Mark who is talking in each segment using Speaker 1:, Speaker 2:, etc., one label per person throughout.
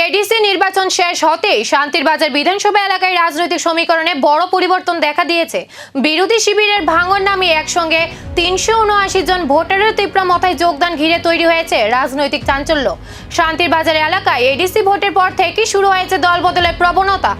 Speaker 1: ADC নির্বাচন শেষ হতেই শান্তির বাজার বিধানসভা এলাকায় রাজনৈতিক সমীকরণে বড় পরিবর্তন দেখা দিয়েছে। বিরোধী শিবিরের ভাঙন নামিয়ে একসঙ্গে ৩৭৯ জন ভোটারের তীব্র মতায় যোগদান ঘিরে তৈরি হয়েছে রাজনৈতিক চাঞ্চল্য। শান্তির বাজার এলাকায় এডিসি ভোটের পর থেকেই শুরু হয়েছে দলবদলের প্রবণতা।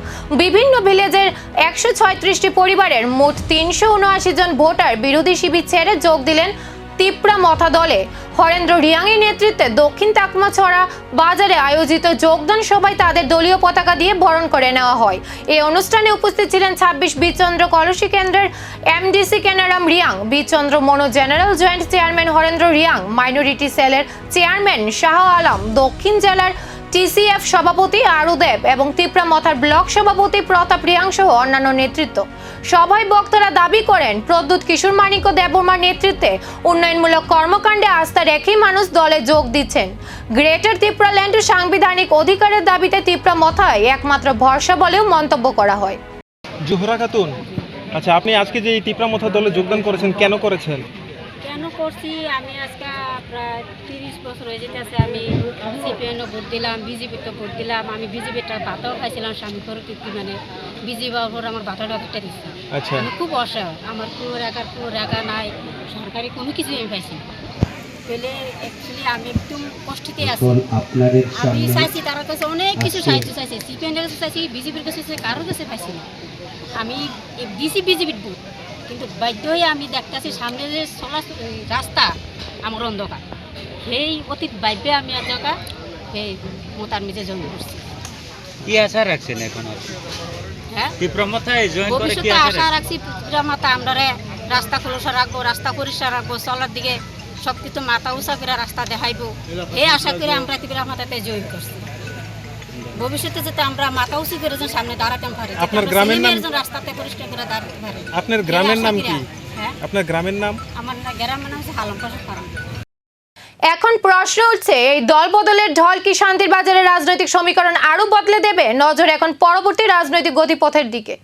Speaker 1: বিভিন্ন ভিলেজের ১৩৬টি পরিবারের মোট ৩৭৯ জন ভোটার বিরোধী শিবির ছেড়ে যোগ দিলেন তীব্র মথা দলে। হরেন্দ্র রিয়াংয়ের নেতৃত্বে দক্ষিণ তাকমাছড়া বাজারে আয়োজিত যোগদান সভায় তাদের দলীয় পতাকা দিয়ে বরণ করে নেওয়া হয়। এই অনুষ্ঠানে উপস্থিত ছিলেন ২৬ বীরচন্দ্র কলসি কেন্দ্রের MDC Kenaram Reang, Birchandra Manu general joint chairman Harendra Reang, minority সেলের চেয়ারম্যান শাহ আলম, দক্ষিণ জেলার টিসিএফ সভাপতি আরুদেব এবং তীব্র মথার ব্লক সভাপতি প্রতাপ রিয়াং সহ অন্যান্য নেতৃত্ব। সভায় বক্তারা দাবি করেন, প্রদ্যুৎ কিশোর মানিক ও দেববর্মার নেতৃত্বে উন্নয়নমূলক কর্মকাণ্ডে আস্থা রেখেই মানুষ দলে যোগ দিচ্ছেন। গ্রেটার ত্রিপুরাল্যান্ড সাংবিধানিক অধিকারের দাবিতে তীব্র মথায় একমাত্র ভরসা বলেও মন্তব্য করা হয়।
Speaker 2: জোহরা খাতুন, আচ্ছা, আপনি আজকে যে তীব্র মথা দলে যোগদান করেছেন, কেন করেছেন?
Speaker 3: কেন করছি, আমি আজকে প্রায় ৩০ বছর হয়ে যেতেছে আমি সিপিএনও ভোট দিলাম, বিজেপিতে ভোট দিলাম। আমি বিজেপিটা ভাতাও খাইছিলাম স্বামী করে তৃপ্তি, মানে বিজেপি পর আমার ভাতাটা একটা দিচ্ছে।
Speaker 2: আচ্ছা,
Speaker 3: আমি খুব অসহায়, আমার কোনো টাকা নাই, সরকারি কোনো কিছুই আমি পাইছি না। পেলে অ্যাকচুয়ালি আমি একদম কষ্টতে আছি। আমি চাইছি তার কাছে অনেক কিছু সাহায্য চাইছি, সিপিএনের কাছে চাইছি, বিজেপির কাছে চাইছি, কারোর কাছে পাইছি না। আমি দিছি বিজেপির ভোট, কিন্তু বাধ্য হয়ে আমি দেখতেছি সামনে যে চলা রাস্তা আমার অন্ধকার। সেই অতীত ভাইবে আমি আজ এই মতার মিজে জয়েন করছি।
Speaker 4: কি আশা রাখছেন এখন?
Speaker 3: হ্যাঁ, ভবিষ্যতে আশা রাখছি পুত্রা মাতা আমরা রাস্তা খোলসা রাখবো, রাস্তা পরিষ্কার রাখবো, চলার দিকে সব কিছু মাথা উঁচা করে রাস্তা দেখাইবো। এই আশা করে আমরা তীব্রা মাতাতে জয়েন করছি। ভবিষ্যতে যাতে আমরা মাথা উঁচু করে সামনে দাঁড়াতে পারি,
Speaker 2: আপনার গ্রামের নাম?
Speaker 3: রাস্তাতে পরিষ্কার করে দাঁড়াতে পারি।
Speaker 2: আপনার গ্রামের নাম কি?
Speaker 3: হ্যাঁ,
Speaker 2: আপনার গ্রামের নাম?
Speaker 3: আমার গ্রামের নাম হচ্ছে হালমপাশা ফার্ম।
Speaker 1: এখন প্রশ্ন উঠছে, এই দল বদলের ঢল কি শান্তির বাজারের রাজনৈতিক সমীকরণ আরো বদলে দেবে? নজর এখন পরবর্তী রাজনৈতিক গতিপথের দিকে।